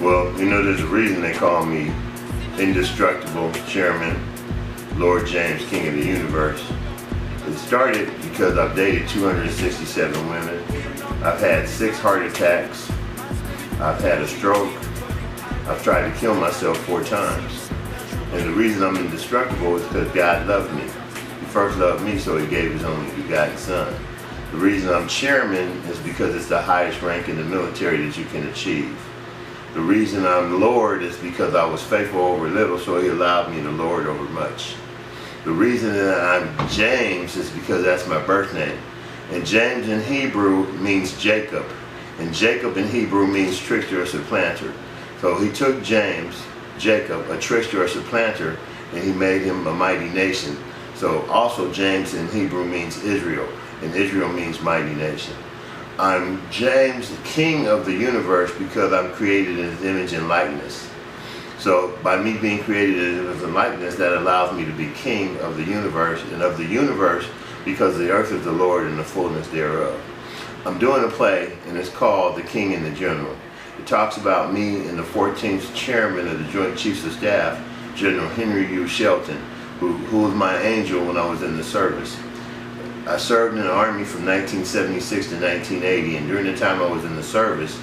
Well, you know, there's a reason they call me Indestructible Chairman, Lord James, King of the Universe. It started because I've dated 267 women. I've had 6 heart attacks. I've had a stroke. I've tried to kill myself 4 times. And the reason I'm indestructible is because God loved me. He first loved me, so he gave his only begotten son. The reason I'm chairman is because it's the highest rank in the military that you can achieve. The reason I'm Lord is because I was faithful over little, so he allowed me to lord over much. The reason that I'm James is because that's my birth name. And James in Hebrew means Jacob. And Jacob in Hebrew means trickster or supplanter. So he took James, Jacob, a trickster or supplanter, and he made him a mighty nation. So also James in Hebrew means Israel, and Israel means mighty nation. I'm James, the King of the universe, because I'm created in his image and likeness. So by me being created in his image and likeness, that allows me to be king of the universe, and of the universe because the earth is the Lord and the fullness thereof. I'm doing a play, and it's called The King and the General. It talks about me and the 14th chairman of the Joint Chiefs of Staff, General Henry U. Shelton, who was my angel when I was in the service. I served in the Army from 1976 to 1980, and during the time I was in the service,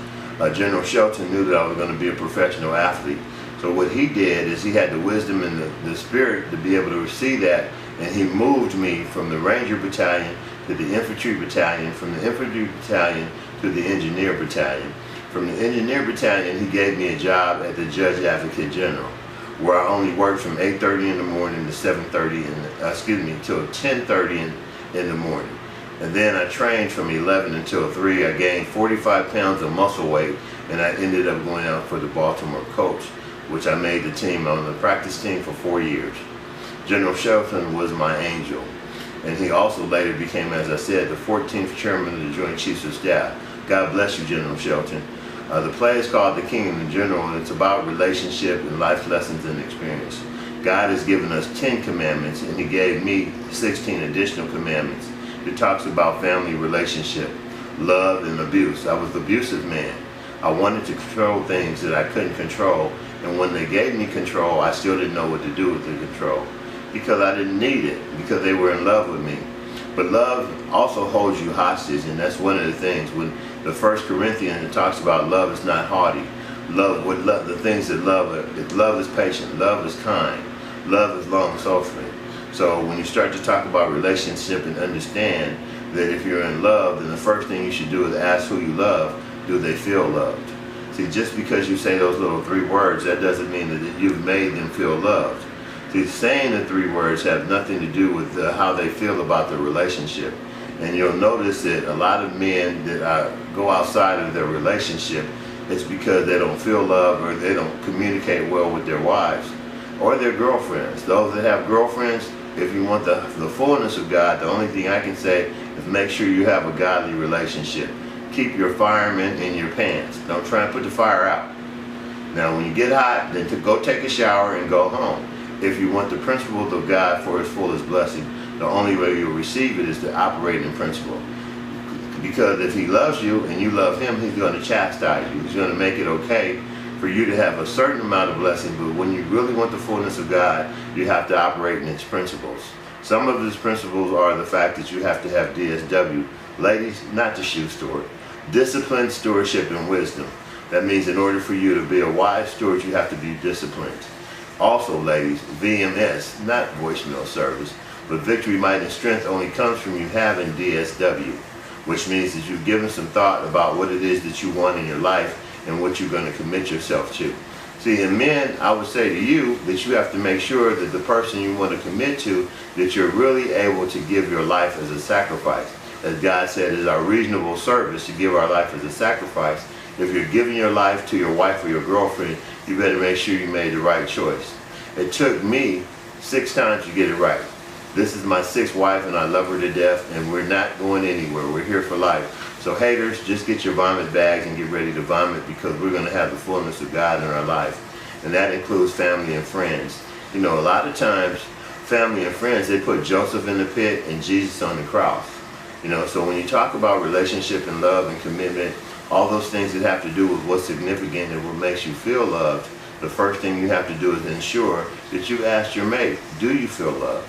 General Shelton knew that I was going to be a professional athlete. So what he did is he had the wisdom and the spirit to be able to see that, and he moved me from the Ranger Battalion to the Infantry Battalion, from the Infantry Battalion to the Engineer Battalion. From the Engineer Battalion, he gave me a job at the Judge Advocate General, where I only worked from 8:30 in the morning to 7:30, till 10:30 in the morning. And then I trained from 11 until 3. I gained 45 pounds of muscle weight, and I ended up going out for the Baltimore Colts, which I made the team on the practice team for 4 years. General Shelton was my angel, and he also later became, as I said, the 14th chairman of the Joint Chiefs of Staff. God bless you, General Shelton. The play is called The King and the General, and it's about relationship and life lessons and experience. God has given us 10 commandments, and he gave me 16 additional commandments. It talks about family relationship, love, and abuse. I was an abusive man. I wanted to control things that I couldn't control, and when they gave me control, I still didn't know what to do with the control because I didn't need it, because they were in love with me. But love also holds you hostage, and that's one of the things. When the 1 Corinthians, it talks about love is not haughty. The things that love is patient, love is kind, love is long-suffering. So when you start to talk about relationship and understand that if you're in love, then the first thing you should do is ask who you love, do they feel loved? See, just because you say those little 3 words, that doesn't mean that you've made them feel loved. See, saying the 3 words have nothing to do with how they feel about the relationship. And you'll notice that a lot of men that go outside of their relationship, it's because they don't feel love or they don't communicate well with their wives or their girlfriends. Those that have girlfriends, if you want the fullness of God, the only thing I can say is make sure you have a godly relationship. Keep your fireman in your pants. Don't try and put the fire out. Now when you get hot, then go take a shower and go home. If you want the principles of God for his fullest blessing, the only way you'll receive it is to operate in principle. Because if he loves you and you love him, he's going to chastise you. He's going to make it okay for you to have a certain amount of blessing, but when you really want the fullness of God, you have to operate in its principles. Some of his principles are the fact that you have to have DSW. Ladies, not the shoe store. Discipline, stewardship, and wisdom. That means in order for you to be a wise steward, you have to be disciplined. Also, ladies, VMS, not voicemail service, but victory, might, and strength only comes from you having DSW, which means that you've given some thought about what it is that you want in your life and what you're going to commit yourself to. See, in men, I would say to you that you have to make sure that the person you want to commit to, that you're really able to give your life as a sacrifice. As God said, it's our reasonable service to give our life as a sacrifice. If you're giving your life to your wife or your girlfriend, you better make sure you made the right choice. It took me 6 times to get it right. This is my 6th wife, and I love her to death, and we're not going anywhere. We're here for life. So haters, just get your vomit bags and get ready to vomit, because we're going to have the fullness of God in our life. And that includes family and friends. You know, a lot of times, family and friends, they put Joseph in the pit and Jesus on the cross. You know, so when you talk about relationship and love and commitment, all those things that have to do with what's significant and what makes you feel loved, the first thing you have to do is ensure that you ask your mate, do you feel loved?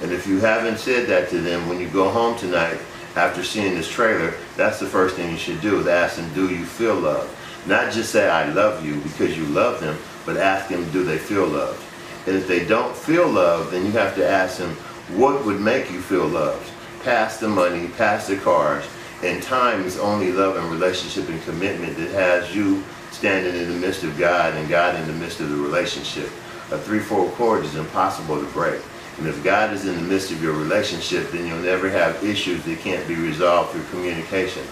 And if you haven't said that to them when you go home tonight after seeing this trailer, that's the first thing you should do, is ask them, do you feel loved? Not just say, I love you because you love them, but ask them, do they feel loved? And if they don't feel loved, then you have to ask them, what would make you feel loved? Past the money, past the cars, and time is only love and relationship and commitment that has you standing in the midst of God and God in the midst of the relationship. A threefold cord is impossible to break. And if God is in the midst of your relationship, then you'll never have issues that can't be resolved through communication.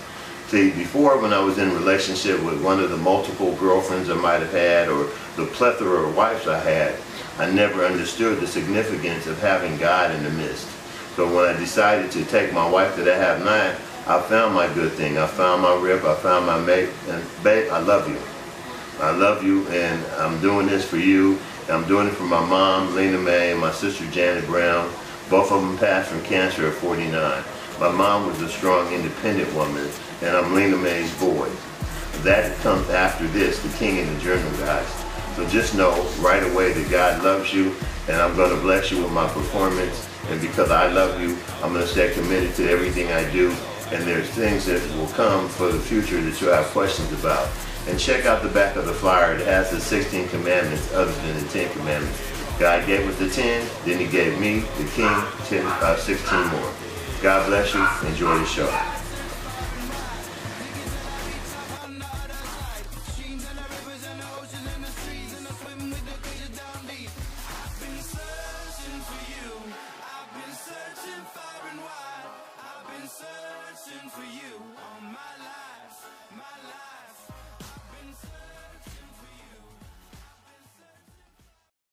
See, before, when I was in a relationship with one of the multiple girlfriends I might have had, or the plethora of wives I had, I never understood the significance of having God in the midst. So when I decided to take my wife that I have now, I found my good thing. I found my rib, I found my mate, and babe, I love you. I love you, and I'm doing this for you. I'm doing it for my mom, Lena Mae, and my sister, Janet Brown. Both of them passed from cancer at 49. My mom was a strong, independent woman, and I'm Lena Mae's boy. That comes after this, the king in the journal, guys. So just know right away that God loves you, and I'm going to bless you with my performance. And because I love you, I'm going to stay committed to everything I do. And there's things that will come for the future that you'll have questions about. And check out the back of the flyer. It has the 16 commandments other than the 10 commandments. God gave us the 10, then he gave me, the king, 16 more. God bless you. Enjoy the show.